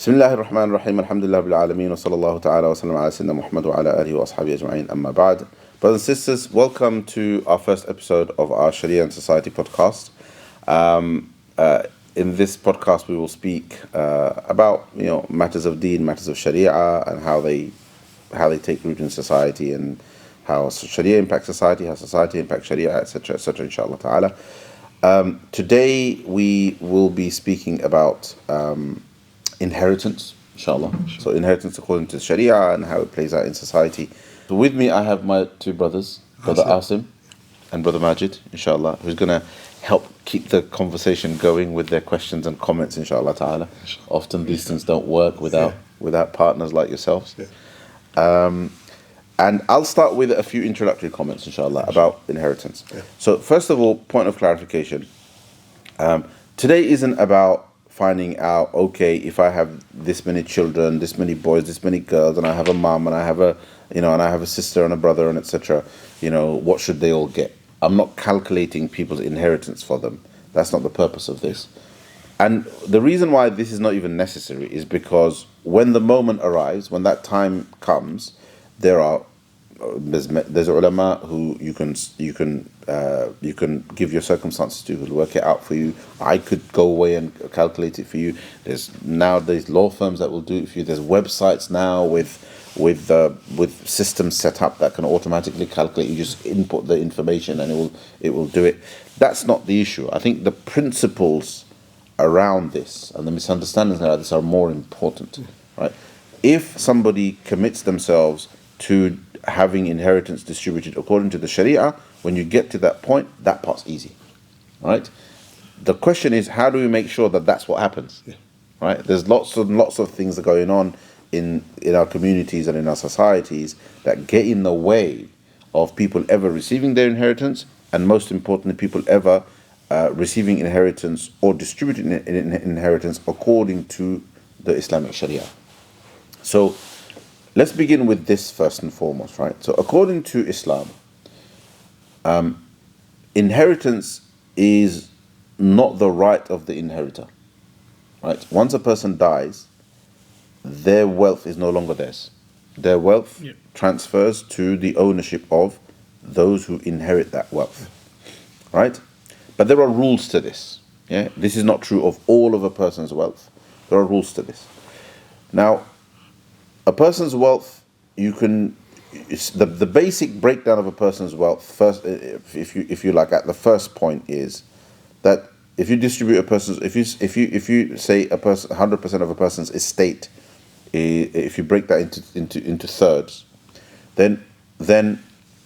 بسم الله الرحمن الرحيم الحمد لله بالعالمين وصلى الله تعالى وسلم على سيدنا محمد وعلى آله وأصحابه أجمعين أما بعد. Brothers and sisters, welcome to our first episode of our Sharia and Society podcast. In this podcast we will speak about matters of Deen, matters of Sharia, and how they take root in society, and how Sharia impacts society, how society impacts Sharia, etc., etc. Inshallah ta'ala. Today we will be speaking about inheritance, inshallah. So inheritance according to Sharia and how it plays out in society. So with me I have my two brothers, Brother Asim and Brother Majid, inshallah, who's going to help keep the conversation going with their questions and comments, inshallah ta'ala. Often these things don't work without partners like yourselves. And I'll start with a few introductory comments, inshallah, about inheritance. So first of all, point of clarification. Today isn't about finding out, okay, if I have this many children, this many boys, this many girls, and I have a mom, and I have a sister and a brother, and etc., what should they all get? I'm not calculating people's inheritance for them. That's not the purpose of this. And the reason why this is not even necessary is because when the moment arrives, when that time comes, there's ulama who you can give your circumstances to, who'll work it out for you. I could go away and calculate it for you. There's law firms that will do it for you. There's websites now with systems set up that can automatically calculate. You just input the information and it will do it. That's not the issue. I think the principles around this and the misunderstandings around this are more important, right? If somebody commits themselves to having inheritance distributed according to the Sharia, when you get to that point, that part's easy, right? The question is, how do we make sure that that's what happens, right? There's lots of things that are going on in our communities and in our societies that get in the way of people ever receiving their inheritance, and most importantly, people ever receiving inheritance or distributing inheritance according to the Islamic Sharia. So let's begin with this first and foremost, right? So according to Islam, inheritance is not the right of the inheritor, right? Once a person dies, their wealth is no longer theirs. Their wealth transfers to the ownership of those who inherit that wealth, right? But there are rules to this. This is not true of all of a person's wealth. There are rules to this. Now, a person's wealth, the basic breakdown of a person's wealth, first, if you like, at the first point is that if you distribute a person's, if you say a person 100% of a person's estate, if you break that into thirds, then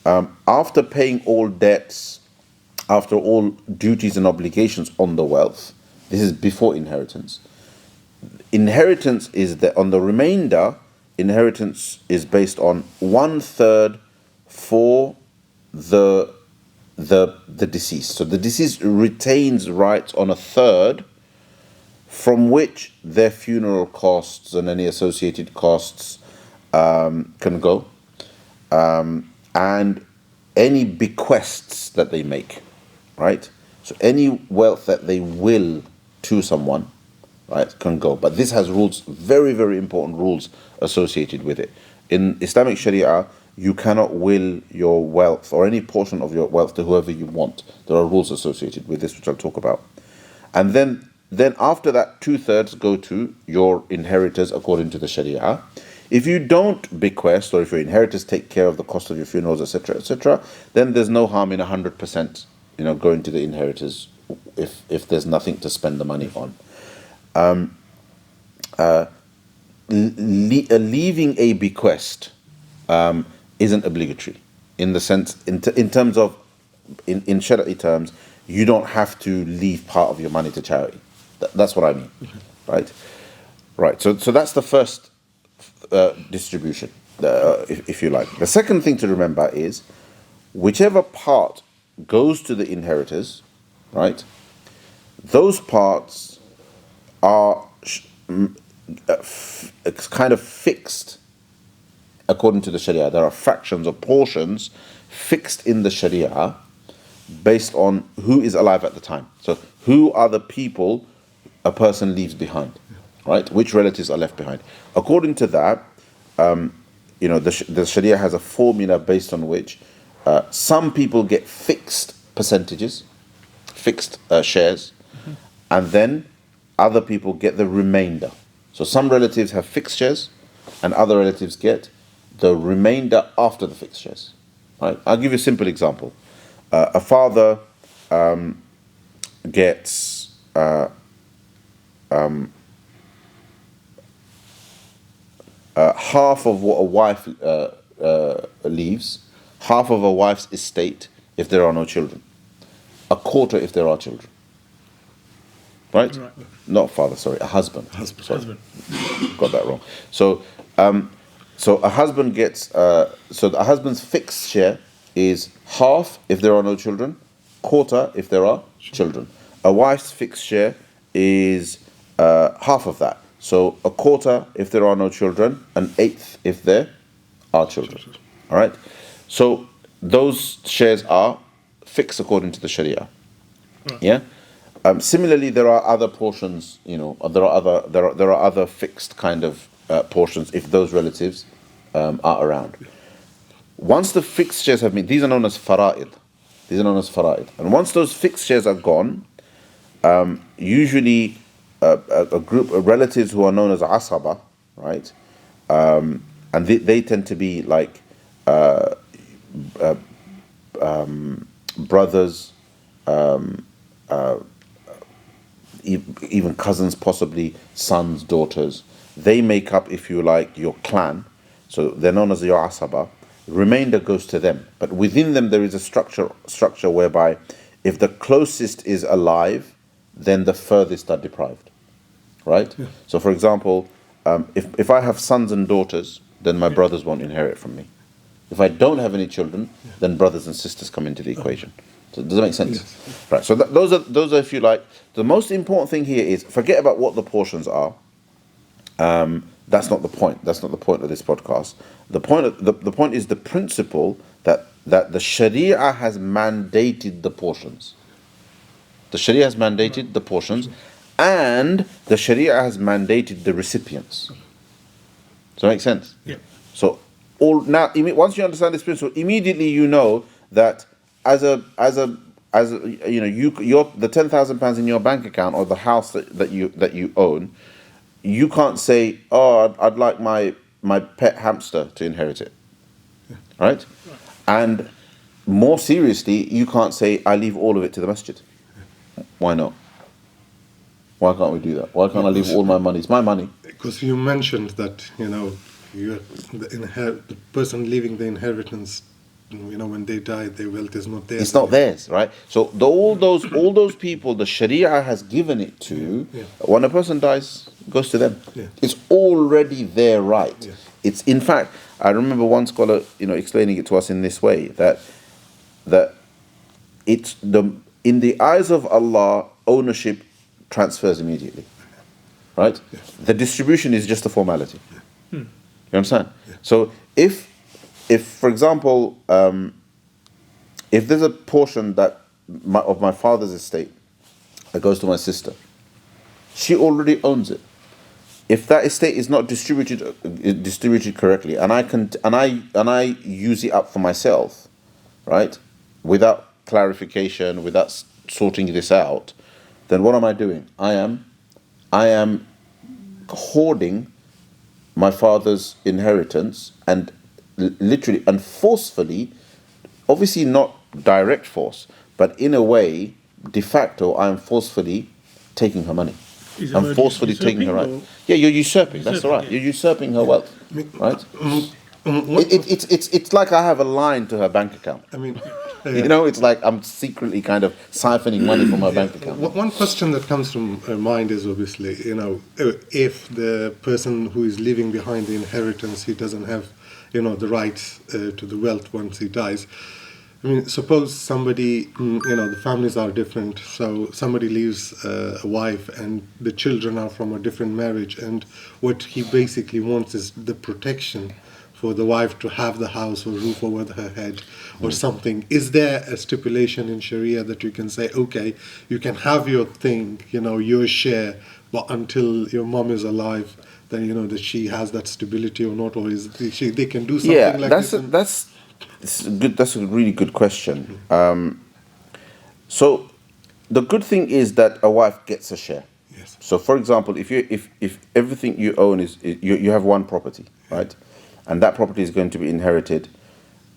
after paying all debts, after all duties and obligations on the wealth, this is before inheritance. Inheritance is that on the remainder. Inheritance is based on 1/3 for the deceased. So the deceased retains rights on 1/3, from which their funeral costs and any associated costs can go, and any bequests that they make, right? So any wealth that they will to someone, right, can go. But this has rules, very, very important rules associated with it. In Islamic Sharia, you cannot will your wealth or any portion of your wealth to whoever you want. There are rules associated with this, which I'll talk about. And then after that, 2/3 go to your inheritors according to the Sharia. If you don't bequest, or if your inheritors take care of the cost of your funerals, etc., etc., then there's no harm in 100%, going to the inheritors if there's nothing to spend the money on. Leaving a bequest isn't obligatory in the sense, in terms of, in Sharia terms, you don't have to leave part of your money to charity. That's what I mean, right? Right. So that's the first distribution, if you like. The second thing to remember is, whichever part goes to the inheritors, right? Those parts are kind of fixed according to the Sharia. There are fractions or portions fixed in the Sharia based on who is alive at the time. So who are the people a person leaves behind. right? Which relatives are left behind? According to that, the Sharia has a formula based on which some people get fixed percentages, fixed shares, and then other people get the remainder. So some relatives have fixed shares, and other relatives get the remainder after the fixed shares. Right? I'll give you a simple example. A father gets half of what a wife leaves, half of a wife's estate if there are no children, a quarter if there are children. Right? Not father, sorry, a husband. Husband. Got that wrong. So a husband gets, so a husband's fixed share is half if there are no children, quarter if there are children. A wife's fixed share is half of that. So a quarter if there are no children, an eighth if there are children. All right? So those shares are fixed according to the Sharia. Yeah? Similarly, there are other portions, there are other fixed kind of portions if those relatives are around. Once the fixed shares have been, these are known as fara'id. And once those fixed shares are gone, usually a group of relatives who are known as asaba, right? And they tend to be like brothers, even cousins, possibly sons, daughters. They make up, if you like, your clan. So they're known as your asaba. Remainder goes to them. But within them there is a structure whereby if the closest is alive, then the furthest are deprived. Right? Yeah. So for example, if I have sons and daughters, then my brothers won't inherit from me. If I don't have any children, then brothers and sisters come into the equation. So does that make sense? Yes. Right. So those are, if you like, the most important thing here is forget about what the portions are. That's not the point. That's not the point of this podcast. The point is the principle that the Sharia has mandated the portions. The Sharia has mandated the portions, and the Sharia has mandated the recipients. Does that make sense? Yeah. So once you understand this principle, immediately you know that as the £10,000 in your bank account or the house that you own, you can't say, oh, I'd like my pet hamster to inherit it, right? And more seriously, you can't say, I leave all of it to the masjid. Why not? Why can't we do that? Why can't I leave all my money? It's my money. Because you mentioned that, the person leaving the inheritance, when they die, their wealth is not theirs. It's not theirs, right? So all those people the Sharia has given it to, when a person dies, it goes to them. Yeah. It's already their right. Yeah. It's, in fact, I remember one scholar, explaining it to us in this way, that it's in the eyes of Allah, ownership transfers immediately, right? Yeah. The distribution is just a formality. Yeah. You understand? Yeah. So if for example, if there's a portion of my father's estate that goes to my sister, she already owns it. If that estate is not distributed correctly, and I use it up for myself, right, without clarification, without sorting this out, then what am I doing? I am hoarding my father's inheritance and literally and forcefully, obviously not direct force, but in a way, de facto, I am forcefully taking her money. I'm forcefully taking her right. Yeah, you're usurping. That's all right. Yeah. You're usurping her wealth, right? It's like I have a line to her bank account. I mean, it's like I'm secretly kind of siphoning money from her bank account. One question that comes from her mind is obviously, if the person who is leaving behind the inheritance, he doesn't have, the rights to the wealth once he dies. I mean, suppose somebody, the families are different, so somebody leaves a wife and the children are from a different marriage, and what he basically wants is the protection for the wife to have the house or roof over her head or something. Is there a stipulation in Sharia that you can say, okay, you can have your thing, your share, but until your mom is alive, then that she has that stability or not, or they can do something like this? That's a really good question. So the good thing is that a wife gets a share. Yes. So, for example, if everything you own is you have one property, right, and that property is going to be inherited,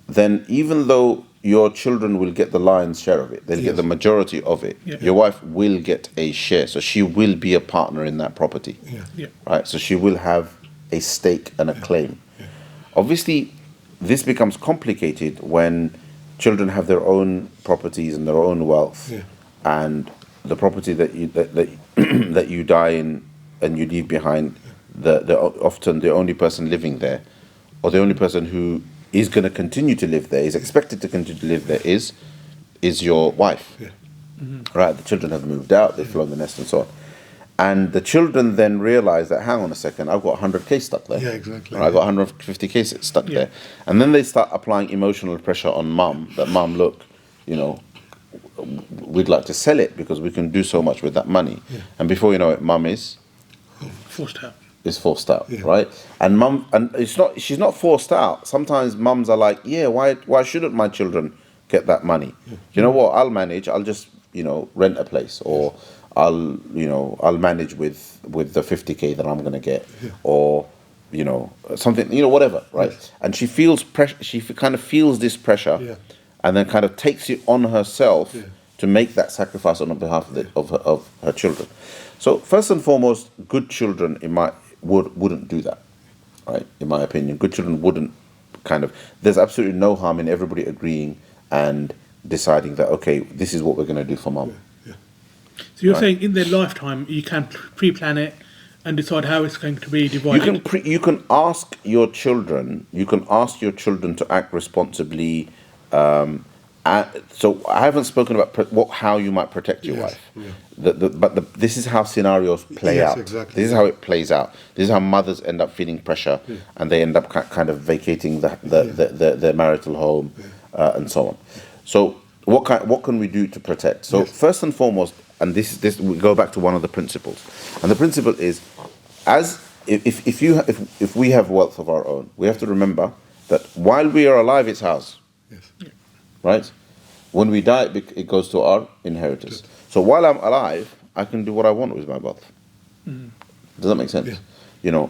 then even though your children will get the lion's share of it, they'll get the majority of it. Yeah. Your wife will get a share, so she will be a partner in that property, right? So she will have a stake and a claim. Obviously, this becomes complicated when children have their own properties and their own wealth, and the property that you that you die in and you leave behind, often the only person living there, or the only person who is going to continue to live there, is expected to continue to live there, is your wife, right? The children have moved out, they've flown the nest and so on. And the children then realize that, hang on a second, I've got 100k stuck there. Yeah, exactly. Or I've got 150k stuck there. And then they start applying emotional pressure on mum, that mum, look, we'd like to sell it because we can do so much with that money. And before you know it, mum is forced out. Right? And mum, and she's not forced out. Sometimes mums are like, why shouldn't my children get that money? You know what? I'll manage. I'll just, rent a place, or I'll manage with the 50k that I'm going to get, or something, whatever, right? And she feels pressure. She kind of feels this pressure, and then kind of takes it on herself to make that sacrifice on behalf of her children. So first and foremost, good children wouldn't do that, right? In my opinion, good children wouldn't there's absolutely no harm in everybody agreeing and deciding that, okay, this is what we're going to do for mum. So you're saying in their lifetime you can pre-plan it and decide how it's going to be divided. You can ask your children. You can ask your children to act responsibly. So I haven't spoken about how you might protect your wife. But this is how scenarios play out. Exactly. This is how it plays out. This is how mothers end up feeling pressure, and they end up kind of vacating their marital home, and so on. So what can we do to protect? So first and foremost, and this we go back to one of the principles, and the principle is, if we have wealth of our own, we have to remember that while we are alive, it's ours. Right? When we die, it goes to our inheritors. So while I'm alive, I can do what I want with my wealth. Does that make sense?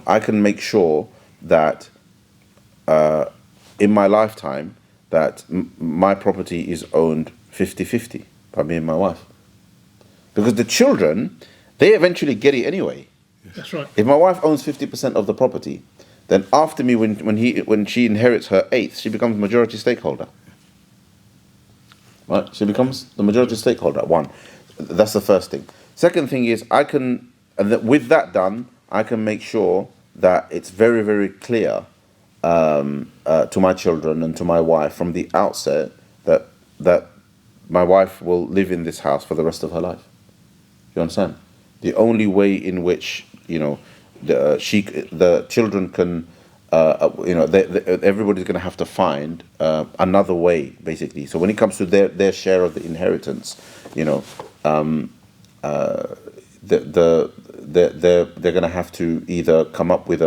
I can make sure that in my lifetime that my property is owned 50-50 by me and my wife. Because the children, they eventually get it anyway. That's right. If my wife owns 50% of the property, then after me, when she inherits her eighth, she becomes majority stakeholder. Right? She becomes the majority stakeholder. One, that's the first thing. Second thing is with that done, I can make sure that it's very, very clear to my children and to my wife from the outset that my wife will live in this house for the rest of her life. You understand? The only way in which the children can. Everybody's going to have to find another way, basically. So when it comes to their share of the inheritance, they're going to have to either come up with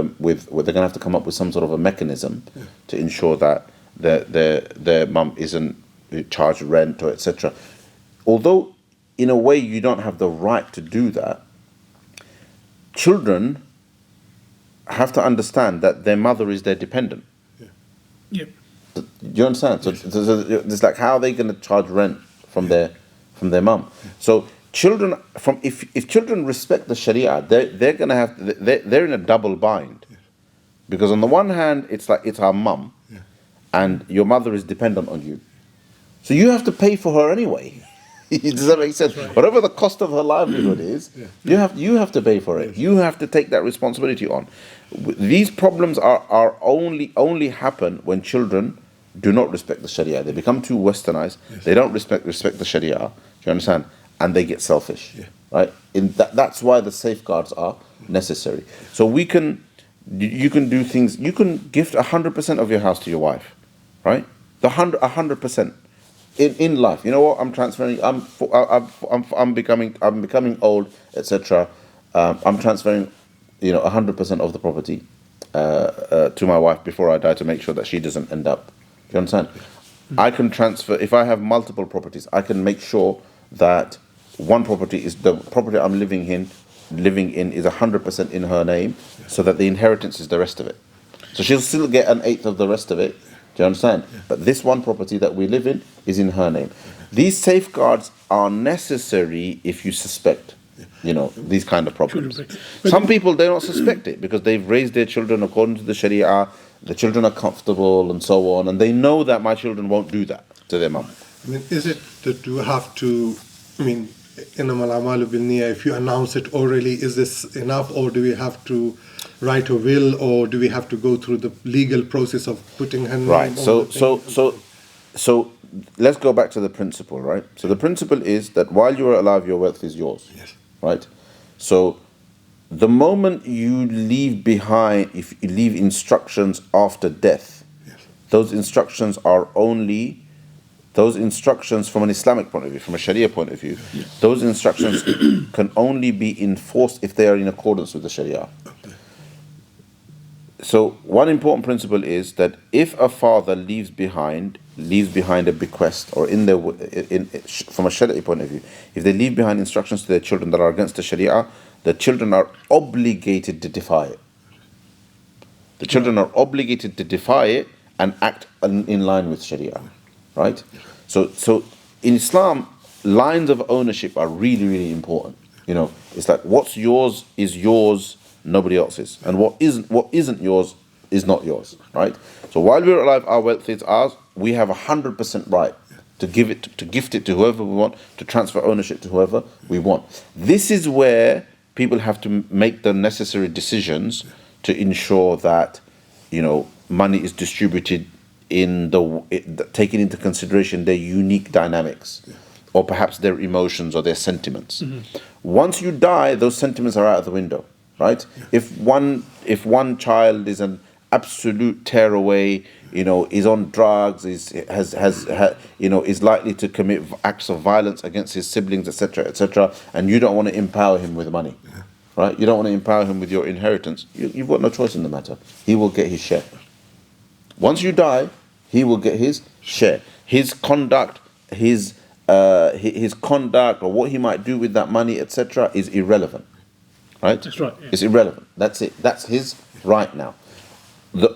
some sort of a mechanism to ensure that their mum isn't charged rent or etc. Although, in a way, you don't have the right to do that. Children have to understand that their mother is their dependent. Yep. Do you understand? So it's like, how are they going to charge rent from their mum? So children, if children respect the Sharia, they're going to they're in a double bind, because on the one hand it's like it's our mum, and your mother is dependent on you, so you have to pay for her anyway. Does that make sense? Right. Whatever the cost of her livelihood is, you have to pay for it. You have to take that responsibility on. These problems are only happen when children do not respect the Sharia. They become too westernized. They don't respect the Sharia. Do you understand? And they get selfish. Right? That's why the safeguards are necessary. So we can You can do things. You can gift 100% of your house to your wife, right? The 100% in life. You know what? I'm transferring. I'm becoming old, etc. I'm transferring, 100% of the property to my wife before I die to make sure that she doesn't end up. Do you understand? I can transfer, if I have multiple properties, I can make sure that one property is the property I'm living in is 100% in her name, so that the inheritance is the rest of it. So she'll still get an eighth of the rest of it. Do you understand? But this one property that we live in is in her name. These safeguards are necessary if you suspect, these kind of problems. Some people, they don't suspect it because they've raised their children according to the Sharia. The children are comfortable and so on, and they know that my children won't do that to their mum. I mean, is it that you have to, إنما الأعمال بالنية, if you announce it orally, is this enough, or do we have to write a will, or do we have to go through the legal process of putting her name right. on the thing? So let's go back to the principle, right? So the principle is that while you are alive, your wealth is yours. Yes. Right? So the moment you leave behind, if you leave instructions after death, Yes. those instructions are only, those instructions from an Islamic point of view, from a Sharia point of view, those instructions can only be enforced if they are in accordance with the Sharia. Okay. So one important principle is that if a father leaves behind a bequest, or from a Sharia point of view, if they leave behind instructions to their children that are against the Sharia, the children are obligated to defy it. The children are obligated to defy it and act in line with Sharia, right? So in Islam, lines of ownership are really, really important. It's like what's yours is yours, nobody else's, and what isn't yours is not yours, right? So while we're alive, our wealth is ours. We have 100% right to gift it to whoever we want, to transfer ownership to whoever we want. This is where people have to make the necessary decisions to ensure that money is distributed taking into consideration their unique dynamics, or perhaps their emotions or their sentiments. Once you die, those sentiments are out of the window, right? If one child is an absolute tearaway, is on drugs, is likely to commit acts of violence against his siblings, etc., and you don't want to empower him with money, right? You don't want to empower him with your inheritance. You've got no choice in the matter. He will get his share. Once you die, he will get his share. His conduct, his conduct, or what he might do with that money, etc., is irrelevant, right? That's right. Yeah. It's irrelevant. That's it. That's his right now.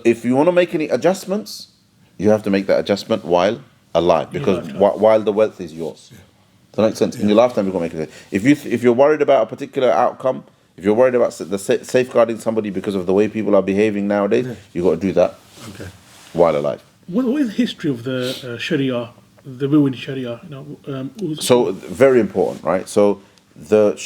If you want to make any adjustments, you have to make that adjustment while alive, because while the wealth is yours. Does that make sense? In your lifetime, you've got to make it. If you're worried about a particular outcome, if you're worried about safeguarding somebody because of the way people are behaving nowadays, you've got to do that while alive. What is the history of the Sharia, the will in Sharia? So very important, right? So the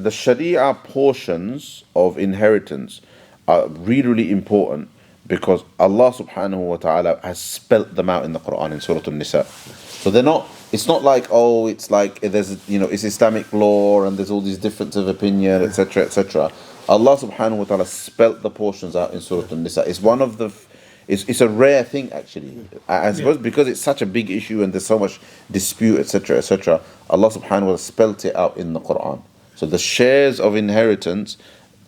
Sharia portions of inheritance are really, really important, because Allah subhanahu wa ta'ala has spelt them out in the Quran in Surah An-Nisa. So it's not like, it's like there's, it's Islamic law and there's all these differences of opinion, etc., etc. Allah subhanahu wa ta'ala spelt the portions out in Surah An-Nisa. It's one of the, it's a rare thing actually. I suppose because it's such a big issue and there's so much dispute, etc., etc. Allah subhanahu wa ta'ala spelt it out in the Quran. So the shares of inheritance,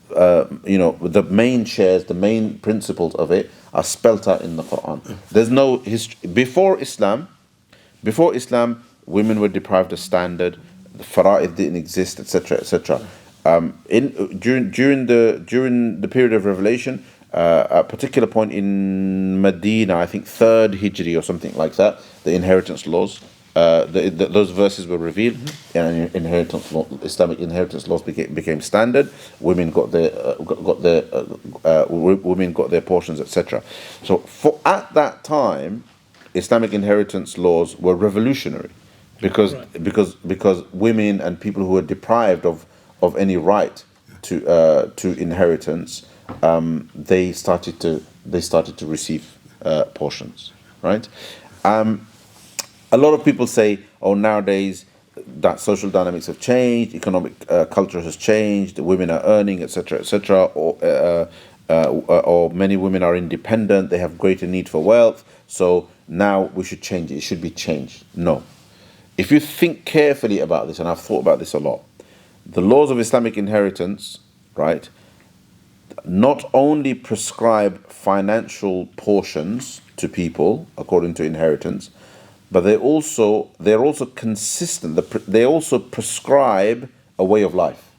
the main shares, the main principles of it are spelt out in the Quran. There's no history. Before Islam, women were deprived of standard, the fara'id didn't exist, etc., etc. During the period of revelation, a particular point in Medina, I think 3rd Hijri or something like that, the inheritance laws, those verses were revealed, and Islamic inheritance laws became standard. Women got their portions, etc. So at that time, Islamic inheritance laws were revolutionary, because women and people who were deprived of any right to inheritance, they started to receive portions, right? A lot of people say, nowadays that social dynamics have changed, economic culture has changed, women are earning, etc., etc., or many women are independent, they have greater need for wealth, so now we should change it. It should be changed. No. If you think carefully about this, and I've thought about this a lot, the laws of Islamic inheritance, right, not only prescribe financial portions to people according to inheritance, but they're also consistent. They also prescribe a way of life.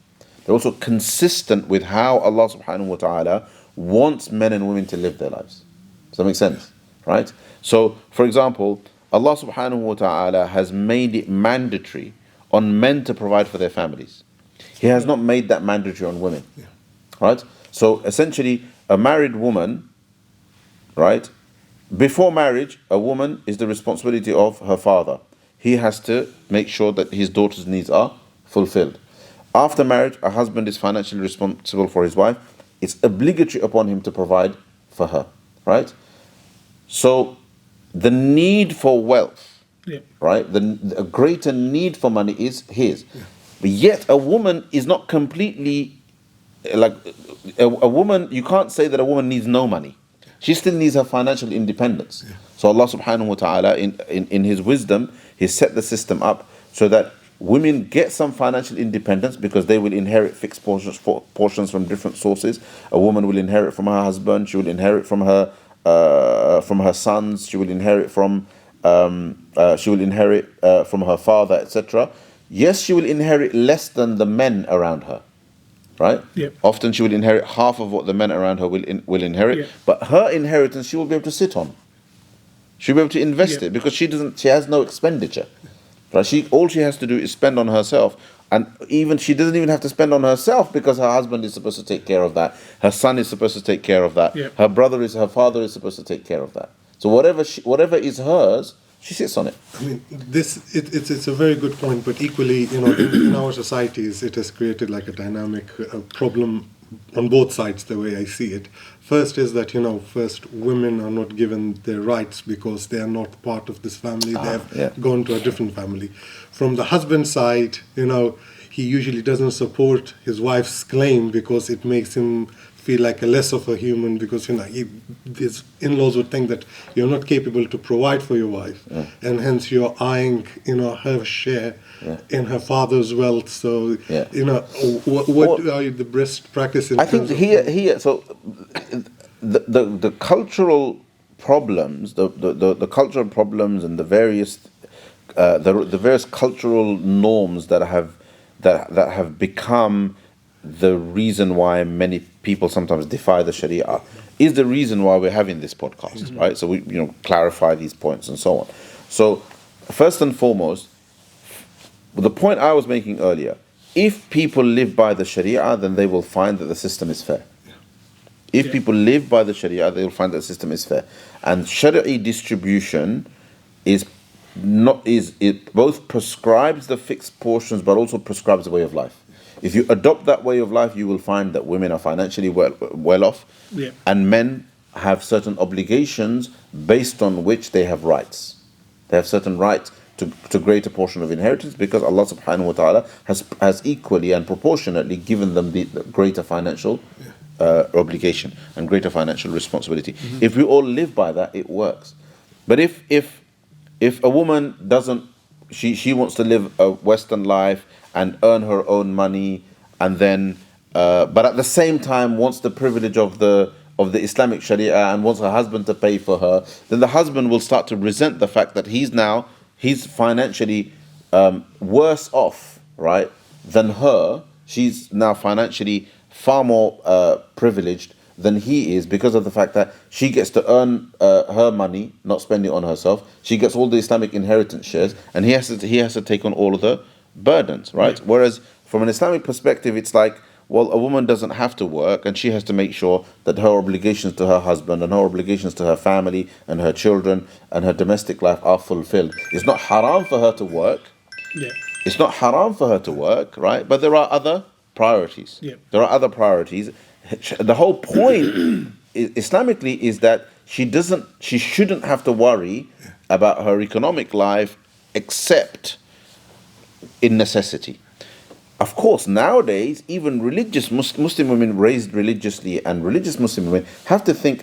They're also consistent with how Allah subhanahu wa ta'ala wants men and women to live their lives. Does that make sense? Right? So, for example, Allah subhanahu wa ta'ala has made it mandatory on men to provide for their families. He has not made that mandatory on women. Right? So essentially, a married woman, right, before marriage, a woman is the responsibility of her father. He has to make sure that his daughter's needs are fulfilled. After marriage, a husband is financially responsible for his wife. It's obligatory upon him to provide for her, right? So the need for wealth, right, a greater need for money is his. But yet a woman is not completely, like a woman, you can't say that a woman needs no money. She still needs her financial independence. So Allah subhanahu wa ta'ala in his wisdom, he set the system up so that women get some financial independence because they will inherit fixed portions from different sources. A woman will inherit from her husband, she will inherit from her sons, she will inherit from her father, etc. Yes, she will inherit less than the men around her. Right? Yep. Often she will inherit half of what the men around her will inherit, but her inheritance she will be able to sit on. She'll be able to invest it because she has no expenditure. Right? All she has to do is spend on herself, and she doesn't even have to spend on herself because her husband is supposed to take care of that. Her son is supposed to take care of that. Yep. Her father is supposed to take care of that. So whatever is hers, she sits on it. I mean, it's a very good point, but equally, in our societies, it has created like a dynamic problem on both sides, the way I see it. First is that, women are not given their rights because they are not part of this family. They have gone to a different family. From the husband's side, he usually doesn't support his wife's claim because it makes him feel like a less of a human, because his in-laws would think that you're not capable to provide for your wife, and hence you're eyeing her share in her father's wealth. So what are the best practices? I think here so the cultural problems, the cultural problems and the various cultural norms that have become the reason why many people sometimes defy the Sharia is the reason why we're having this podcast, right? So we clarify these points and so on. So first and foremost, the point I was making earlier, if people live by the Sharia, then they will find that the system is fair. If people live by the Sharia, they will find that the system is fair. And Sharia distribution it both prescribes the fixed portions but also prescribes a way of life. If you adopt that way of life, you will find that women are financially well off, and men have certain obligations based on which they have rights. They have certain rights to greater portion of inheritance because Allah subhanahu wa ta'ala has equally and proportionately given them the greater financial obligation and greater financial responsibility. If we all live by that, it works. But if a woman doesn't, she wants to live a Western life and earn her own money, and then, but at the same time wants the privilege of the Islamic Sharia and wants her husband to pay for her, then the husband will start to resent the fact that he's financially worse off, right, than her. She's now financially far more privileged than he is because of the fact that she gets to earn her money, not spend it on herself. She gets all the Islamic inheritance shares, and he has to take on all of the burdens, right? Whereas from an Islamic perspective, it's like, well, a woman doesn't have to work, and she has to make sure that her obligations to her husband and her obligations to her family and her children and her domestic life are fulfilled. It's not haram for her to work. It's not haram for her to work, right? But there are other priorities. There are other priorities. The whole point Islamically is that she shouldn't have to worry about her economic life except in necessity. Of course, nowadays, even religious Muslim women raised religiously and religious Muslim women have to think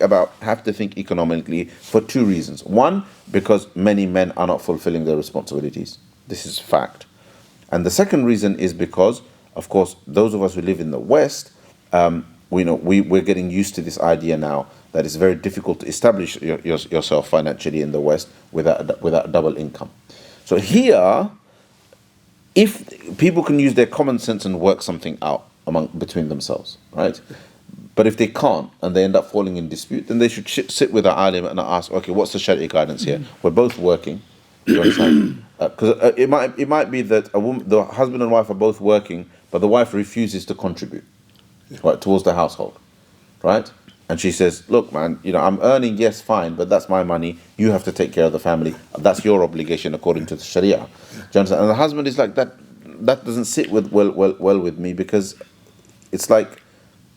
economically for two reasons. One, because many men are not fulfilling their responsibilities. This is fact. And the second reason is because, of course, those of us who live in the West, we're getting used to this idea now that it's very difficult to establish yourself financially in the West without double income. So here, if people can use their common sense and work something out between themselves, right? But if they can't and they end up falling in dispute, then they should sit with an alim and ask, okay, what's the Sharia guidance here? We're both working. You understand? Because it might be that the husband and wife are both working, but the wife refuses to contribute, right, towards the household, right? And she says, look, man, I'm earning, yes, fine, but that's my money. You have to take care of the family. That's your obligation according to the Sharia. Do you understand? And the husband is like, that doesn't sit well with me, because it's like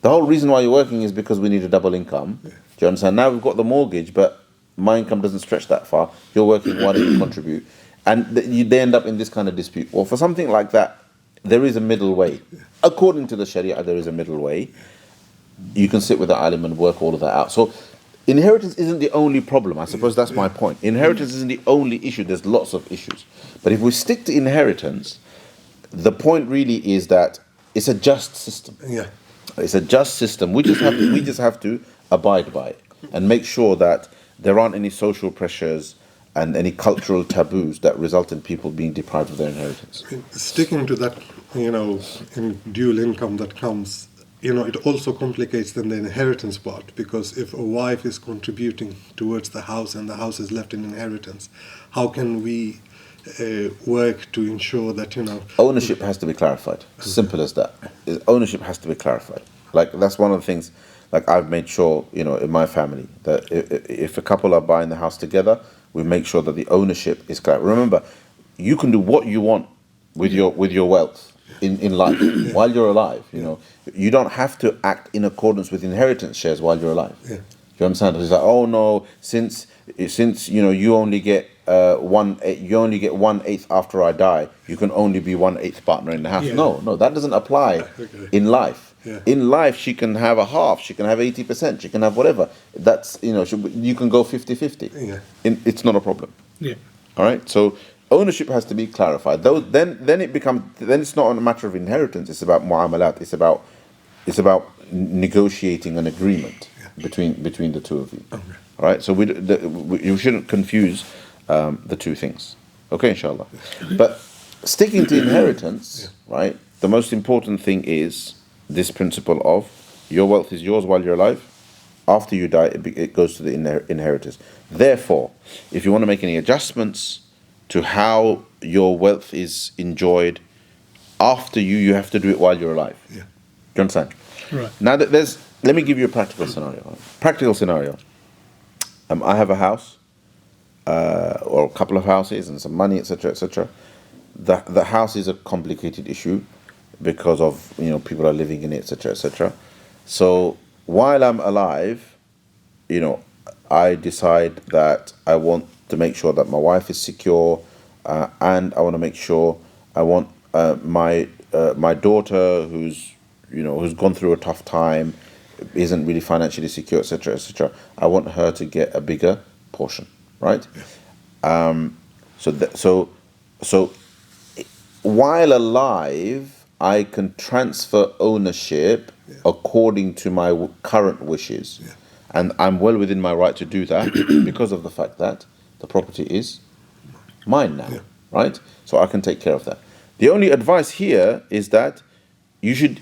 the whole reason why you're working is because we need a double income. Do you understand? Now we've got the mortgage, but my income doesn't stretch that far. You're working, why don't you contribute? And they end up in this kind of dispute. Well, for something like that, there is a middle way. According to the Sharia, there is a middle way. You can sit with the alim and work all of that out. So inheritance isn't the only problem. I suppose that's my point. Inheritance isn't the only issue. There's lots of issues. But if we stick to inheritance, the point really is that it's a just system. Yeah. It's a just system. We just have to abide by it and make sure that there aren't any social pressures and any cultural taboos that result in people being deprived of their inheritance. Sticking to that, in dual income that comes, it also complicates then the inheritance part, because if a wife is contributing towards the house and the house is left in inheritance, how can we work to ensure that, Ownership has to be clarified. Simple as that. Ownership has to be clarified. Like, that's one of the things, like, I've made sure, in my family, that if a couple are buying the house together, we make sure that the ownership is clear. Remember, you can do what you want with your wealth in life while you're alive. You don't have to act in accordance with inheritance shares while you're alive. Yeah. You understand? It's like, oh no, since you only get 1/8 after I die, you can only be 1/8 partner in the house. Yeah. No, that doesn't apply in life. Yeah. In life, she can have a half, she can have 80%, she can have whatever. That's you can go 50-50. Yeah. It's not a problem. Yeah. All right. So ownership has to be clarified. Then it's not a matter of inheritance. It's about muamalat. It's about negotiating an agreement between the two of you. Okay. All right. So you shouldn't confuse the two things. Okay, inshallah. But sticking to inheritance, right? The most important thing is this principle of your wealth is yours while you're alive. After you die, it goes to the inheritors. Therefore, if you want to make any adjustments to how your wealth is enjoyed after you have to do it while you're alive. Yeah. Do you understand? Right. Now, let me give you a practical scenario. I have a house, or a couple of houses and some money, etc., etc. The house is a complicated issue because of people are living in it, etc., etc. So while I'm alive, I decide that I want to make sure that my wife is secure, and I want to make sure I want my daughter who's gone through a tough time, isn't really financially secure, etc., etc. I want her to get a bigger portion, right? So while alive, I can transfer ownership according to my current wishes. Yeah. And I'm well within my right to do that because of the fact that the property is mine now, right? So I can take care of that. The only advice here is that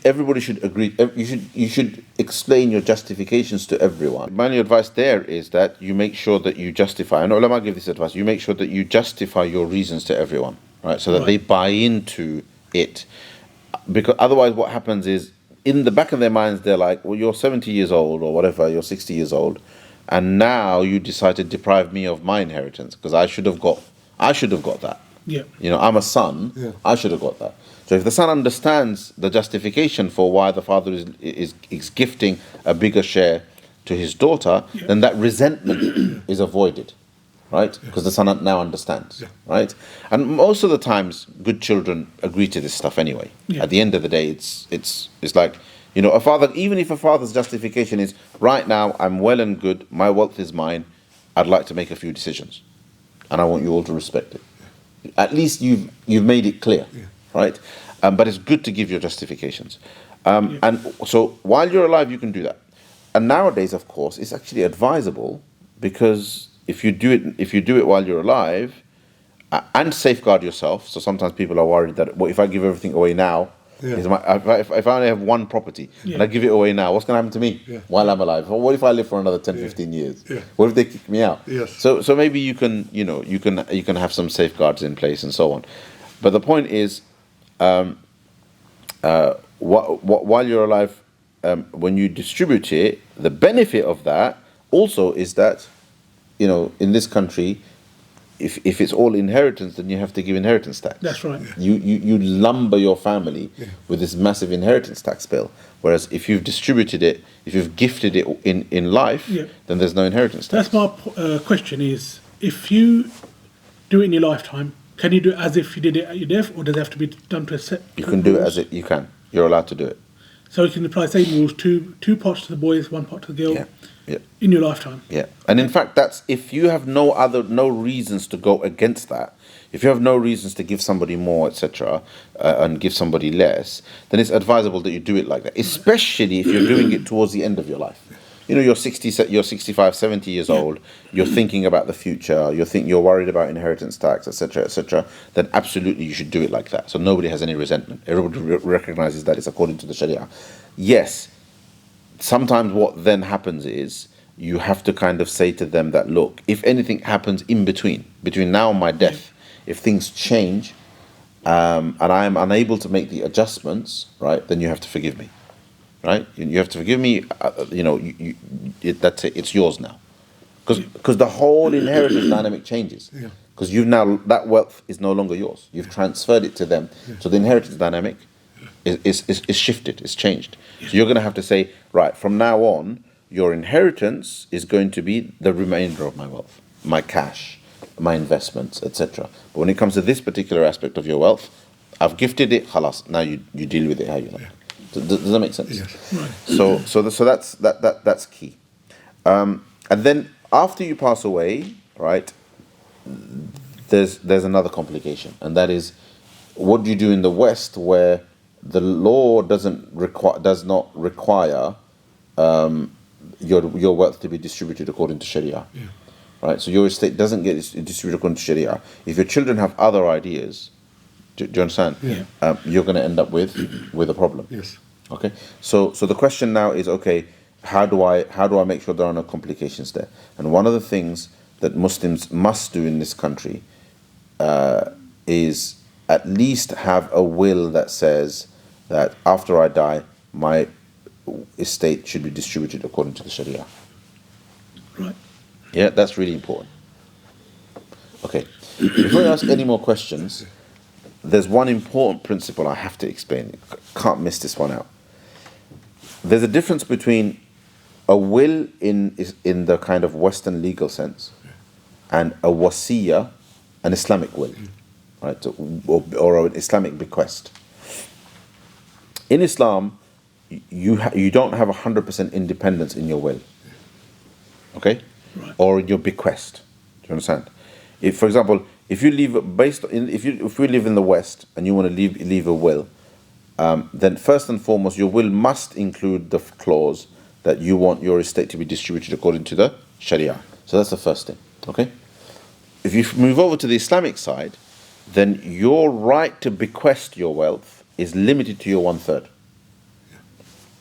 everybody should agree. You should explain your justifications to everyone. My only advice there is that you make sure that you justify. I know ulama give this advice. You make sure that you justify your reasons to everyone, right? So that they buy into it. Because otherwise, what happens is, in the back of their minds, they're like, well, you're 70 years old or whatever, you're 60 years old, and now you decide to deprive me of my inheritance because I should have got that. Yeah. I'm a son. Yeah. I should have got that. So if the son understands the justification for why the father is gifting a bigger share to his daughter, then that resentment is avoided. right? Because the son now understands, Yeah. right? And most of the times, good children agree to this stuff anyway. Yeah. At the end of the day, it's like, a father, even if a father's justification is, right now, I'm well and good, my wealth is mine, I'd like to make a few decisions, and I want you all to respect it. At least you've made it clear, right? But it's good to give your justifications. And so while you're alive, you can do that. And nowadays, of course, it's actually advisable, because if you do it while you're alive, and safeguard yourself. So sometimes people are worried that, well, if I give everything away now, if I only have one property and I give it away now, what's going to happen to me while I'm alive? Or what if I live for another 10, 15 years? What if they kick me out? Yes. So maybe you can have some safeguards in place and so on. But the point is, while you're alive, when you distribute it, the benefit of that also is that, in this country, if it's all inheritance, then you have to give inheritance tax. That's right. You lumber your family with this massive inheritance tax bill. Whereas if you've distributed it, if you've gifted it in life, then there's no inheritance tax. That's my question is, if you do it in your lifetime, can you do it as if you did it at your death, or does it have to be done to a set? You can do it as you can. You're allowed to do it. So you can apply the same rules, two parts to the boys, one part to the girl, Yeah. in your lifetime. Yeah, and in fact, that's if you have no reasons to go against that. If you have no reasons to give somebody more, etc., and give somebody less, then it's advisable that you do it like that. Especially if you're doing it towards the end of your life. You're 65, 70 years old. You're thinking about the future. You're worried about inheritance tax, etc., etc. Then absolutely you should do it like that. So nobody has any resentment. Everybody recognizes that it's according to the Sharia. Yes. Sometimes what then happens is you have to kind of say to them that, look, if anything happens between now and my death, if things change, and I am unable to make the adjustments, right, then you have to forgive me, right? You have to forgive me. That's it. It's yours now, because the whole inheritance dynamic changes. Because that wealth is no longer yours. You've transferred it to them. So the inheritance dynamic is shifted, it's changed. So you're going to have to say, right, from now on, your inheritance is going to be the remainder of my wealth, my cash, my investments, etc. But when it comes to this particular aspect of your wealth, I've gifted it, khalas, now you deal with it how you like. Does that make sense? Yes. Right. So that's key. And then after you pass away, right, there's another complication, and that is, what do you do in the West, where the law does not require your wealth to be distributed according to Sharia, right? So your estate doesn't get distributed according to Sharia. If your children have other ideas, do you understand? You're going to end up with a problem. Yes. Okay. So the question now is, okay, how do I make sure there are no complications there? And one of the things that Muslims must do in this country is at least have a will that says that after I die, my estate should be distributed according to the Sharia. Right. Yeah, that's really important. Okay. Before I ask any more questions, there's one important principle I have to explain. Can't miss this one out. There's a difference between a will in the kind of Western legal sense and a wasiyah, an Islamic will, right, or an Islamic bequest. In Islam, you don't have 100% independence in your will, okay, or in your bequest. Do you understand? If, for example, if we live in the West and you want to leave a will, then first and foremost, your will must include the clause that you want your estate to be distributed according to the Sharia. So that's the first thing, okay? If you move over to the Islamic side, then your right to bequest your wealth is limited to your 1/3.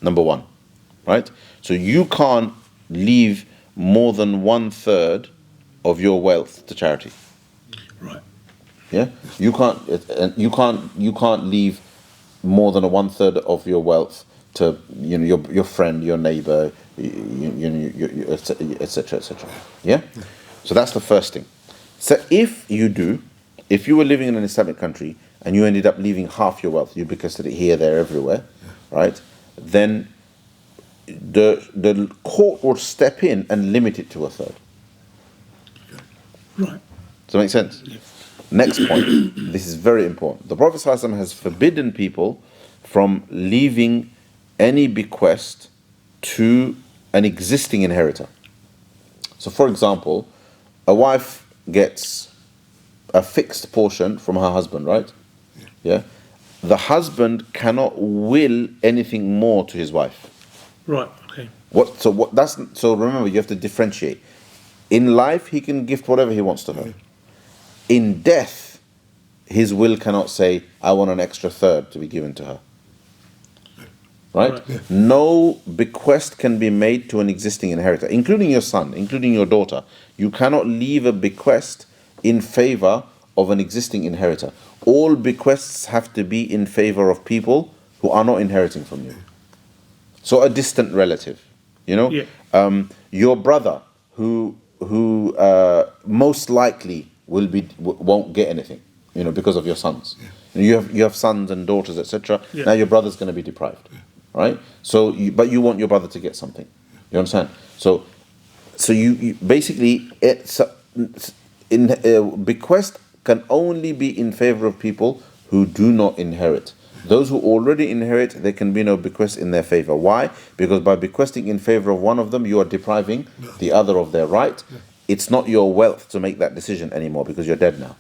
Number one, right? So you can't leave more than 1/3 of your wealth to charity. Right. Yeah, you can't leave more than 1/3 of your wealth to your friend, your neighbor, etc., etc. Yeah, so that's the first thing. So if you were living in an Islamic country and you ended up leaving half your wealth, you bequested it here, there, everywhere, right? Then the court would step in and limit it to 1/3. Right. Does that make sense? Yeah. Next point. This is very important. The Prophet ﷺ has forbidden people from leaving any bequest to an existing inheritor. So, for example, a wife gets a fixed portion from her husband, right? Yeah. The husband cannot will anything more to his wife. Right. Okay. So remember, you have to differentiate. In life, he can gift whatever he wants to her. In death, his will cannot say, I want an extra third to be given to her. Right? No bequest can be made to an existing inheritor, including your son, including your daughter. You cannot leave a bequest in favor of an existing inheritor. All bequests have to be in favor of people who are not inheriting from you. So a distant relative, your brother who most likely won't get anything, because of your sons. You have sons and daughters, etc. Now your brother's going to be deprived, right? So, but you want your brother to get something. You understand? So you basically bequest can only be in favor of people who do not inherit. Those who already inherit, there can be no bequest in their favor. Why? Because by bequesting in favor of one of them, you are depriving the other of their right. It's not your wealth to make that decision anymore because you're dead now.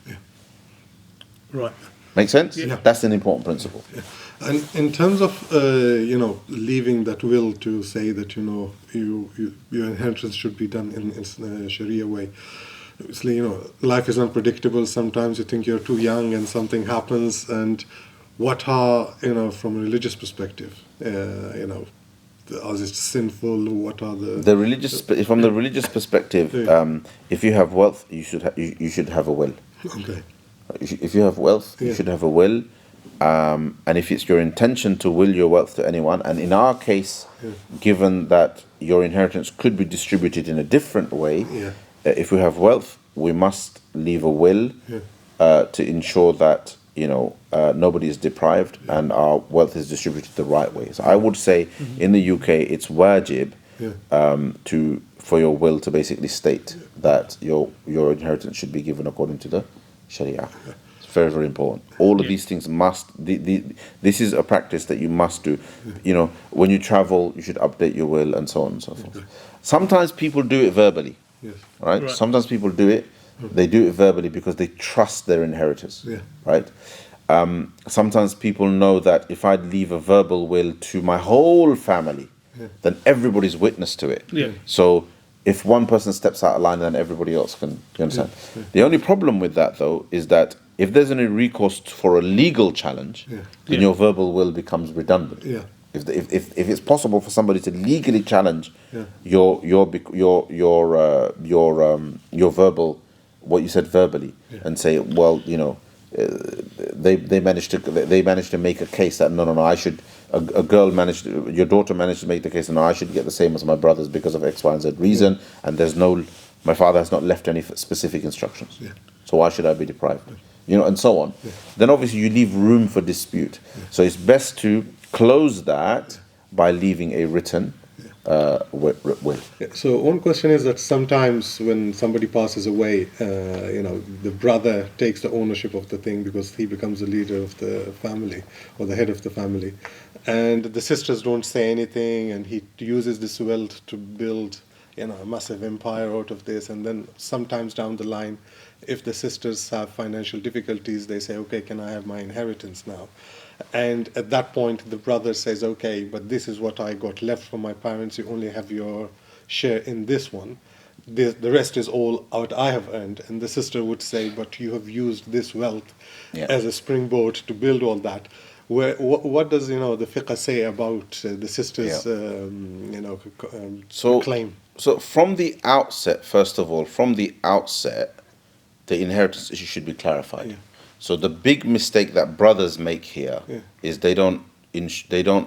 Right. Make sense? Yeah. That's an important principle. Yeah. And in terms of leaving that will to say that your inheritance should be done in a Sharia way. Obviously, life is unpredictable. Sometimes you think you're too young and something happens. And what are from a religious perspective, is it sinful? What are from the religious perspective? If you have wealth, you should have a will. Okay. If you have wealth, you should have a will. And if it's your intention to will your wealth to anyone, and in our case, given that your inheritance could be distributed in a different way, if we have wealth, we must leave a will to ensure that nobody is deprived and our wealth is distributed the right way. So I would say in the UK, it's wajib for your will to basically state that your inheritance should be given according to the Sharia. It's very, very important. All of these things this is a practice that you must do. When you travel, you should update your will and so on and so forth. Sometimes people do it verbally, right? Sometimes people do it. They do it verbally because they trust their inheritors, right? Sometimes people know that if I leave a verbal will to my whole family, then everybody's witness to it. So if one person steps out of line, then everybody else can. You understand? The only problem with that, though, is that if there's any recourse for a legal challenge, then your verbal will becomes redundant. If it's possible for somebody to legally challenge your verbal, what you said verbally, and say, well, they managed to make a case that no, I should. Your daughter managed to make the case, no, I should get the same as my brothers because of X, Y, and Z reason, and my father has not left any specific instructions. So why should I be deprived? And so on. Then obviously you leave room for dispute. So it's best to close that by leaving a written will. So one question is that sometimes when somebody passes away, the brother takes the ownership of the thing because he becomes the leader of the family or the head of the family, and the sisters don't say anything, and he uses this wealth to build a massive empire out of this. And then sometimes down the line, if the sisters have financial difficulties, they say, okay, can I have my inheritance now? And at that point, the brother says, okay, but this is what I got left from my parents. You only have your share in this one. The rest is all what I have earned. And the sister would say, but you have used this wealth as a springboard to build all that. What does the fiqh say about the sisters' claim? So from the outset, first of all, the inheritance issue should be clarified. So the big mistake that brothers make here is they don't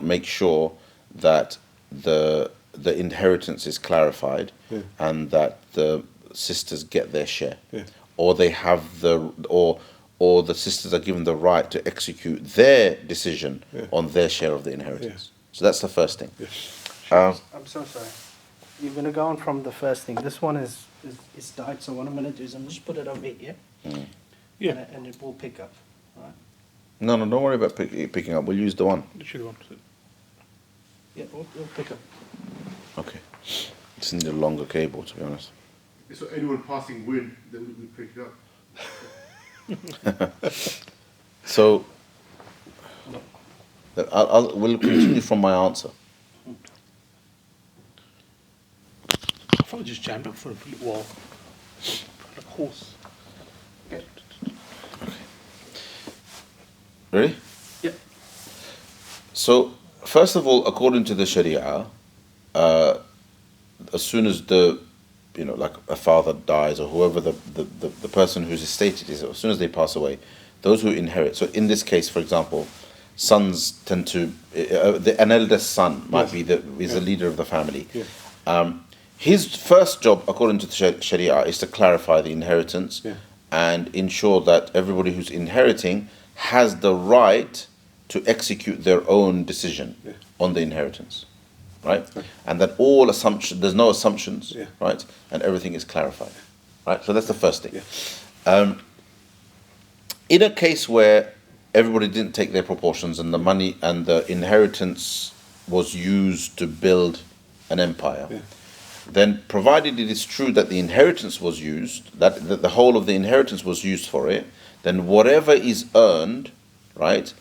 make sure that the inheritance is clarified and that the sisters get their share, or they have or the sisters are given the right to execute their decision on their share of the inheritance. So that's the first thing. I'm so sorry. You're going to go on from the first thing. This one is it's died. So what I'm going to do is I'm just put it over here, Yeah. and it will pick up. Right? No, don't worry about picking up. We'll use the one. Literally one. Yeah, it'll pick up. Okay. Just need a longer cable, to be honest. So anyone passing wind, then we pick it up. So, we'll continue from my answer. I thought I just jammed up for a little while. Like a horse. Ready? Yeah. So, first of all, according to the Sharia, as soon as like a father dies or whoever the person whose estate it is, as soon as they pass away, those who inherit. So, in this case, for example, sons tend to an eldest son might be the leader of the family. Yeah. His first job, according to the Sharia, is to clarify the inheritance and ensure that everybody who's inheriting has the right to execute their own decision on the inheritance, right? And that there's no assumptions, right? And everything is clarified, right? So that's the first thing. In a case where everybody didn't take their proportions and the money and the inheritance was used to build an empire, then provided it is true that the inheritance was used, that the whole of the inheritance was used for it, then whatever is earned, right,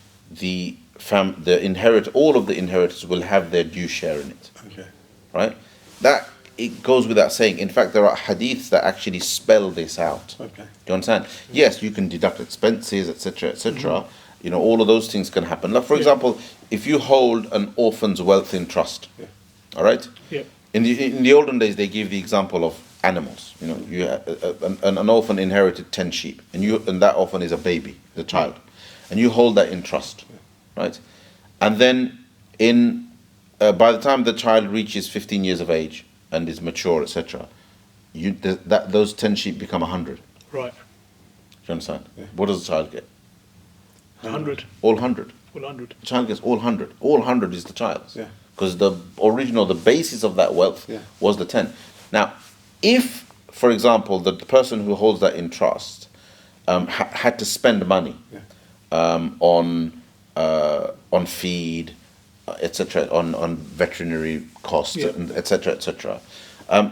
all of the inheritors will have their due share in it. Okay. Right? That it goes without saying. In fact, there are hadiths that actually spell this out. Okay. Do you understand? Yes, you can deduct expenses, etc., etc. You know, all of those things can happen. Like, for example, if you hold an orphan's wealth in trust, all right? Yeah. In the olden days, they give the example of animals. You know, an orphan inherited 10 sheep, and that orphan is a baby, the child, and you hold that in trust, right? And then by the time the child reaches 15 years of age and is mature, etc., those 10 sheep become 100. Right. Do you understand? What does the child get? 100. All 100. All 100. The child gets all 100. All 100 is the child's. Yeah. Because the basis of that wealth was the 10. Now, if, for example, the person who holds that in trust had to spend money on feed, etc., on veterinary costs, etc., etc.,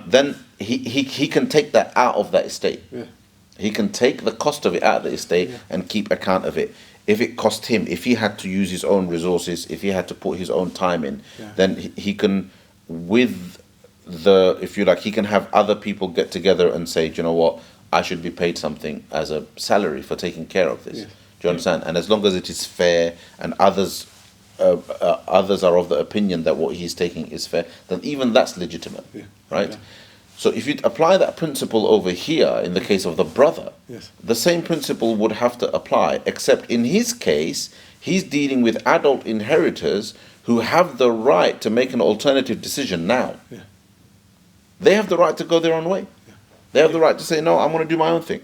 then he can take that out of that estate. Yeah. He can take the cost of it out of the estate and keep account of it. If it cost him, if he had to use his own resources, if he had to put his own time in, then he can, if you like, he can have other people get together and say, do you know what, I should be paid something as a salary for taking care of this. Yes. Do you understand? And as long as it is fair and others are of the opinion that what he's taking is fair, then even that's legitimate, right? Yeah. So if you apply that principle over here in the case of the brother, the same principle would have to apply, except in his case, he's dealing with adult inheritors who have the right to make an alternative decision now. Yeah. They have the right to go their own way. They have the right to say, no, I'm going to do my own thing.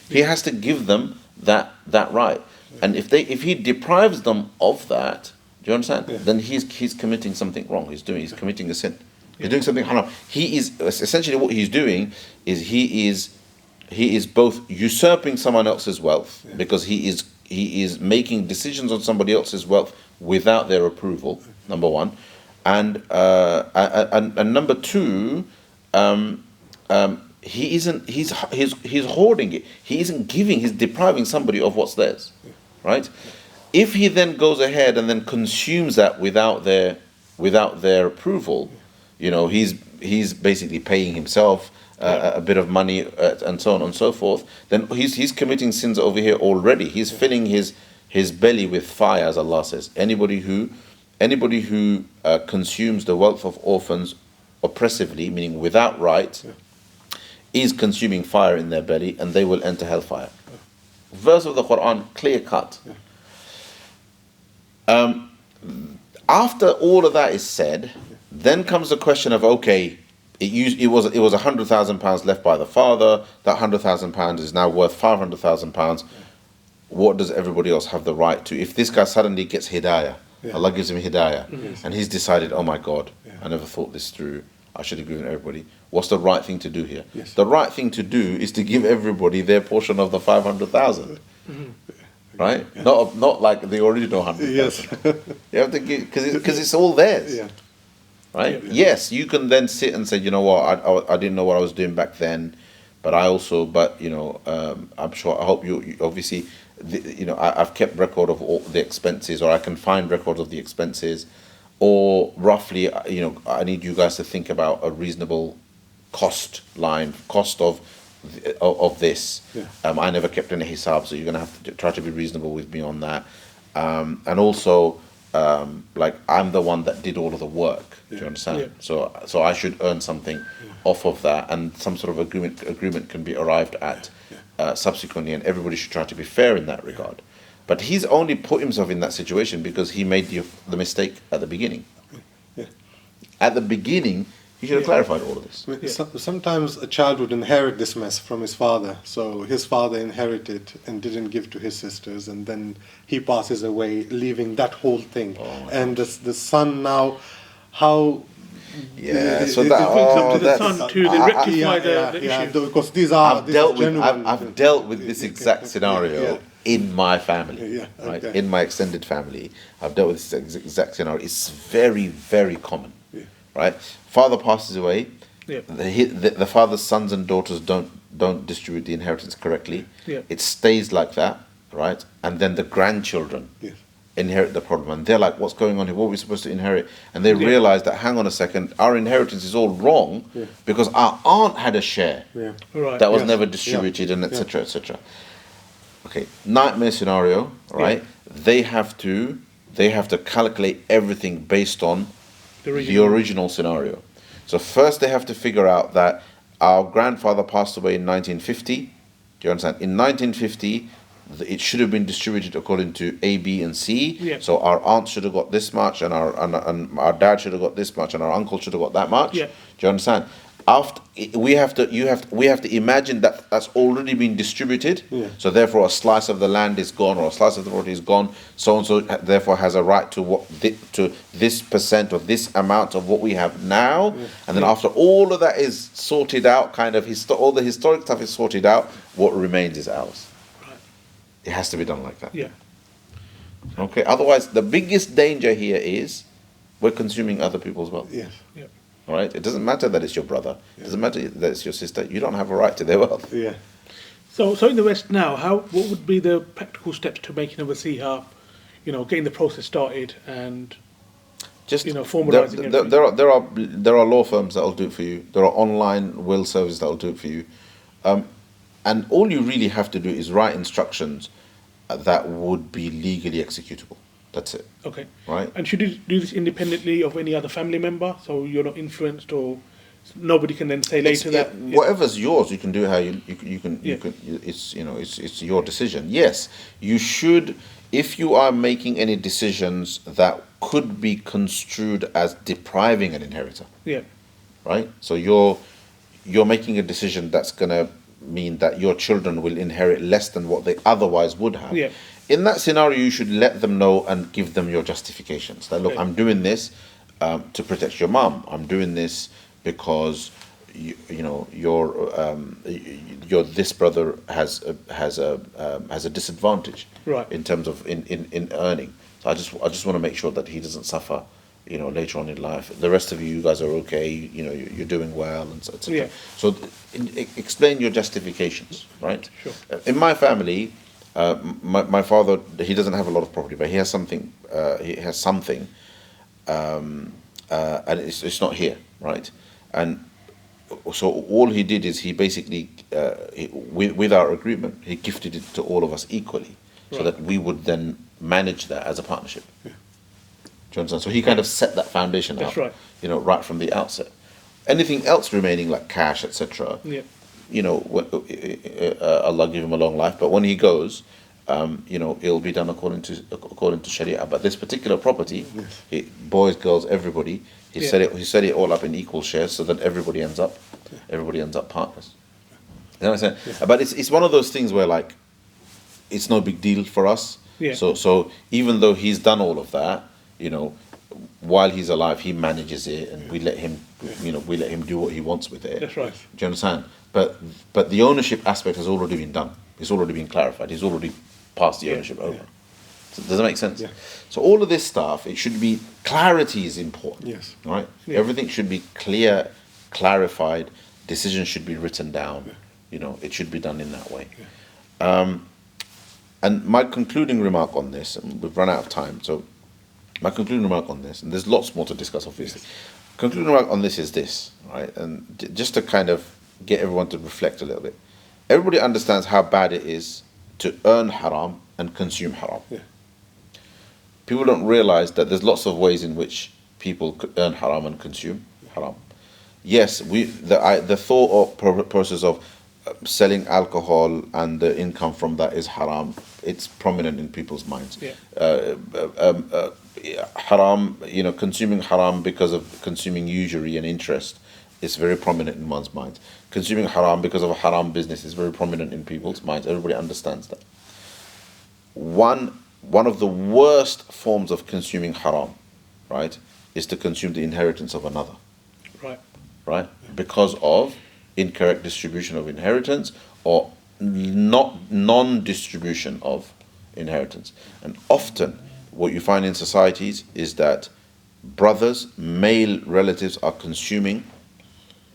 He has to give them that right. And if he deprives them of that, do you understand? Then he's committing something wrong. He's committing a sin. He's doing something haram. He is essentially, what he's doing is he is both usurping someone else's wealth because he is making decisions on somebody else's wealth without their approval. Number one, and number two, he's hoarding it. He isn't giving. He's depriving somebody of what's theirs, right? If he then goes ahead and then consumes that without their approval, you know, he's basically paying himself a bit of money and so on and so forth. Then he's committing sins over here already. He's filling his belly with fire, as Allah says. Anybody who consumes the wealth of orphans oppressively, meaning without right, is consuming fire in their belly, and they will enter hellfire. Verse of the Quran, clear cut. After all of that is said, then comes the question of, okay, it was £100,000 left by the father. That £100,000 is now worth £500,000. What does everybody else have the right to? If this guy suddenly gets hidayah, Allah gives him hidayah, and he's decided, oh my God, I never thought this through. I should have given everybody. What's the right thing to do here? Yes. The right thing to do is to give everybody their portion of the 500,000. Right? Yeah. Not like the original 100,000. Yes. You have to give, because it's all theirs. Yeah. Right? Yeah. Yes, you can then sit and say, you know what, I didn't know what I was doing back then, but I'm sure, I hope you obviously, I've kept record of all the expenses, or I can find records of the expenses, or roughly, I need you guys to think about a reasonable cost of this. Yeah. I never kept any hisab, so you're going to have to try to be reasonable with me on that. And also, like, I'm the one that did all of the work. Do you understand? Yeah. So I should earn something off of that, and some sort of agreement can be arrived at subsequently, and everybody should try to be fair in that regard. But he's only put himself in that situation because he made the mistake at the beginning. Yeah. At the beginning, he should have clarified all of this. I mean, sometimes a child would inherit this mess from his father. So his father inherited and didn't give to his sisters, and then he passes away, leaving that whole thing. And the son now, how? Yeah, so it that brings up to the that's son to rectify the yeah, issue. because these I've is dealt with genuine. I've dealt with this exact scenario Yeah. in my family, Yeah, right? okay. In my extended family, I've dealt with this exact scenario. It's very, very common, right? Father passes away. Yeah. The father's sons and daughters don't distribute the inheritance correctly. Yeah. It stays like that, right? And then the grandchildren Yes. inherit the problem, and they're like, "What's going on here? What are we supposed to inherit?" And they realize that, hang on a second, our inheritance is all wrong because our aunt had a share Yeah. Right. that was Yes. never distributed, and etc. etc. Okay, nightmare scenario, right? They have to calculate everything based on the original scenario. So first they have to figure out that our grandfather passed away in 1950. Do you understand? In 1950, it should have been distributed according to A, B, and C. Yeah. So our aunt should have got this much, and our dad should have got this much, and our uncle should have got that much. Yeah. Do you understand? After we have to imagine that that's already been distributed. Yeah. So therefore, a slice of the land is gone, or a slice of the property is gone. So and so therefore has a right to this percent or this amount of what we have now. And then after all of that is sorted out, kind of all the historic stuff is sorted out, what remains is ours. Right. It has to be done like that. Yeah. Okay. Otherwise, the biggest danger here is we're consuming other people's wealth. Yes. Yeah. All right. It doesn't matter that it's your brother. It doesn't matter that it's your sister. You don't have a right to their wealth. Yeah. So in the West now, what would be the practical steps to making a wasiha, getting the process started and Just formalizing everything? there are law firms that will do it for you. There are online will services that will do it for you, and all you really have to do is write instructions that would be legally executable. That's it. Okay. Right. And should you do this independently of any other family member, so you're not influenced, or nobody can then say later that Whatever's yours, you can do how you can. It's your decision. Yes, you should. If you are making any decisions that could be construed as depriving an inheritor, Yeah. right? So you're making a decision that's going to mean that your children will inherit less than what they otherwise would have. Yeah. In that scenario, you should let them know and give them your justifications. That, look, Okay. I'm doing this to protect your mum. I'm doing this because your this brother has a disadvantage, Right. in terms of in earning. So I just want to make sure that he doesn't suffer, later on in life. The rest of you guys are okay. You're doing well, and so etc. Yeah. So explain your justifications, right? Sure. In my family, my father, he doesn't have a lot of property, but he has something. And it's not here, right? And so all he did is he basically, with our agreement, he gifted it to all of us equally, so Right. that we would then manage that as a partnership. Do you understand? So he kind of set that foundation That's up, right. right from the outset. Anything else remaining, like cash, etc., Yeah. Allah give him a long life, but when he goes, it'll be done according to Sharia. But this particular property, boys, girls, everybody, he Yeah. set it all up in equal shares, so that everybody ends up partners. You know what I'm saying? But it's one of those things where, like, it's no big deal for us. Yeah. So even though he's done all of that, while he's alive, he manages it, and we let him, we let him do what he wants with it. That's right. Do you understand? But the ownership aspect has already been done. It's already been clarified. He's already passed the ownership over. So does that make sense? Yeah. So all of this stuff, it should be, clarity is important. Yes. Right? Yeah. Everything should be clear, clarified. Decisions should be written down. It should be done in that way. And my concluding remark on this, and we've run out of time, so my concluding remark on this, and there's lots more to discuss, obviously. Concluding remark on this is this, right? And just to kind of get everyone to reflect a little bit. Everybody understands how bad it is to earn haram and consume haram. Yeah. People don't realize that there's lots of ways in which people could earn haram and consume haram. Yes, the thought or process of selling alcohol and the income from that is haram. It's prominent in people's minds. Yeah. Haram, consuming haram because of consuming usury and interest is very prominent in one's mind. Consuming haram because of a haram business is very prominent in people's minds. Everybody understands that. One of the worst forms of consuming haram, right, is to consume the inheritance of another. Right? Because of incorrect distribution of inheritance or non-distribution of inheritance. And often what you find in societies is that brothers, male relatives, are consuming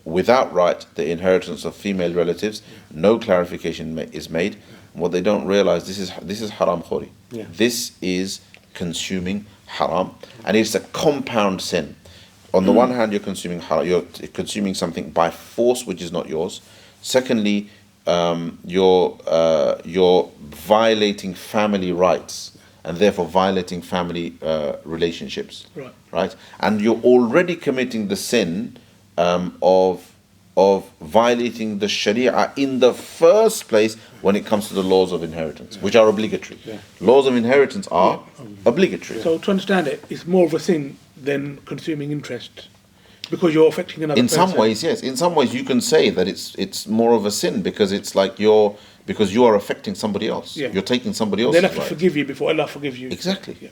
without right the inheritance of female relatives. No clarification is made. What they don't realize, this is haram khori. Yeah. This is consuming haram, and it's a compound sin. On the one hand, you're consuming haram, you're consuming something by force which is not yours. Secondly, you're violating family rights and therefore violating family relationships. Right? And you're already committing the sin of violating the Sharia in the first place when it comes to the laws of inheritance, which are obligatory. Yeah. Laws of inheritance are obligatory. So to understand it, it's more of a sin than consuming interest, because you're affecting another person. In some ways, yes. In some ways, you can say that it's more of a sin because it's like because you are affecting somebody else. Yeah. You're taking somebody else's They'll have to right. forgive you before Allah forgives you. Exactly. Yeah.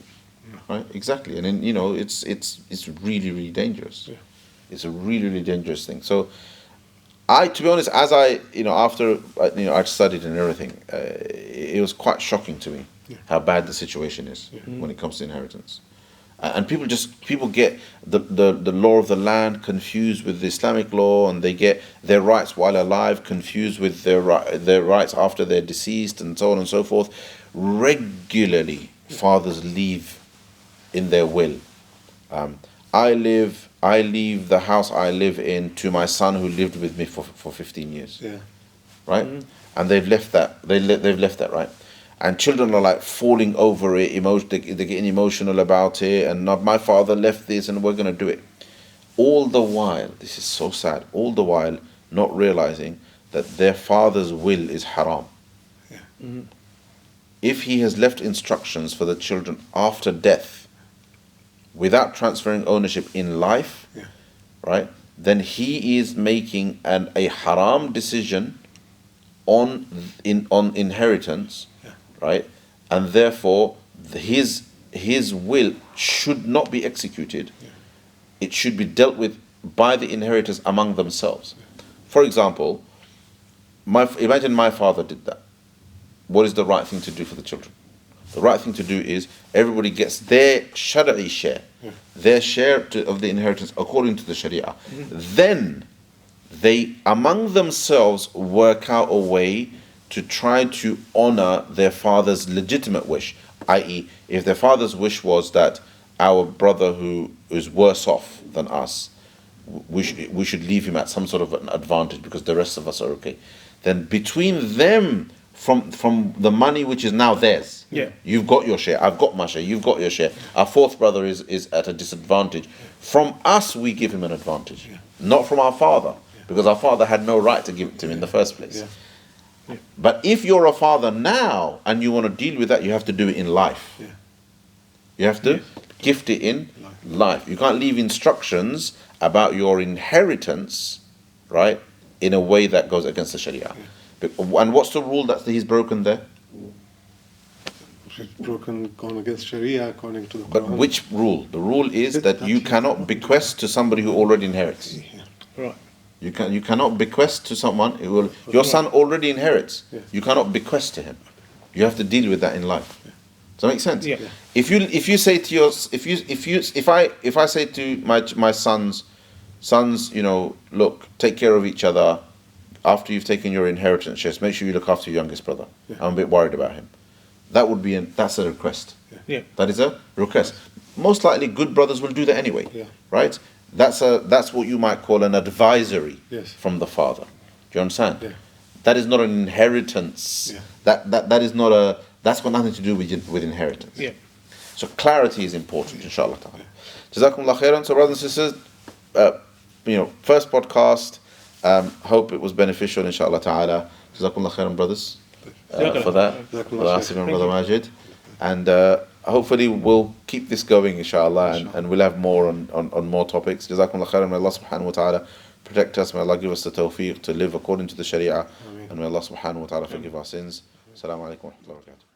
Right. Exactly. And then it's really, really dangerous. Yeah. It's a really, really dangerous thing. So, to be honest, as I after I'd studied and everything, it was quite shocking to me how bad the situation is when it comes to inheritance. And people get the law of the land confused with the Islamic law, and they get their rights while alive confused with their rights after they're deceased, and so on and so forth. Regularly, fathers leave in their will. I leave the house I live in to my son who lived with me for 15 years. Yeah. Right? And they've left that. They've left that, right? And children are like falling over it, they're getting emotional about it, and my father left this and we're going to do it. All the while, this is so sad, all the while not realizing that their father's will is haram. Yeah. If he has left instructions for the children after death, without transferring ownership in life, right, then he is making a haram decision on inheritance, right, and therefore his will should not be executed. It should be dealt with by the inheritors among themselves. For example, imagine my father did that. What is the right thing to do for the children? The right thing to do is everybody gets their Shari'i share, their share of the inheritance according to the Sharia. Then they among themselves work out a way to try to honor their father's legitimate wish, i.e., if their father's wish was that our brother who is worse off than us, we should leave him at some sort of an advantage because the rest of us are okay, then between them, from the money which is now theirs, you've got your share, I've got my share, you've got your share, our fourth brother is at a disadvantage. From us, we give him an advantage, not from our father, because our father had no right to give it to him in the first place. But if you're a father now and you want to deal with that, you have to do it in life. You have to gift it in life. You can't leave instructions about your inheritance, right, in a way that goes against the Sharia. And what's the rule that he's broken there? it's gone against Sharia according to the But Quran. which rule? The rule is that That you you cannot cannot bequest to somebody who already inherits. Yeah. Right. You cannot bequest to someone who will. Your son already inherits. Yeah. You cannot bequest to him. You have to deal with that in life. Does that make sense? Yeah. If you say to your if I say to my sons, look, take care of each other. After you've taken your inheritance, just make sure you look after your youngest brother. Yeah. I'm a bit worried about him. That would be that's a request. Yeah. That is a request. Most likely, good brothers will do that anyway. Yeah. Right? That's what you might call an advisory Yes. from the father. Do you understand? Yeah. That is not an inheritance. Yeah. That is not a. That's got nothing to do with inheritance. Yeah. So clarity is important, inshallah ta'ala. Jazakumullah khairan. So brothers and sisters, first podcast. Hope it was beneficial, inshallah ta'ala. Jazakumullah khairan, brothers, for that. Jazakumullah Asif and Brother Majid. And hopefully we'll keep this going, inshallah, and we'll have more on more topics. Jazakumullah khairan. May Allah subhanahu wa ta'ala protect us. May Allah give us the tawfiq to live according to the Sharia. And may Allah subhanahu wa ta'ala forgive our sins. Assalamu alaikum wa rahmatullahi wa barakatuh.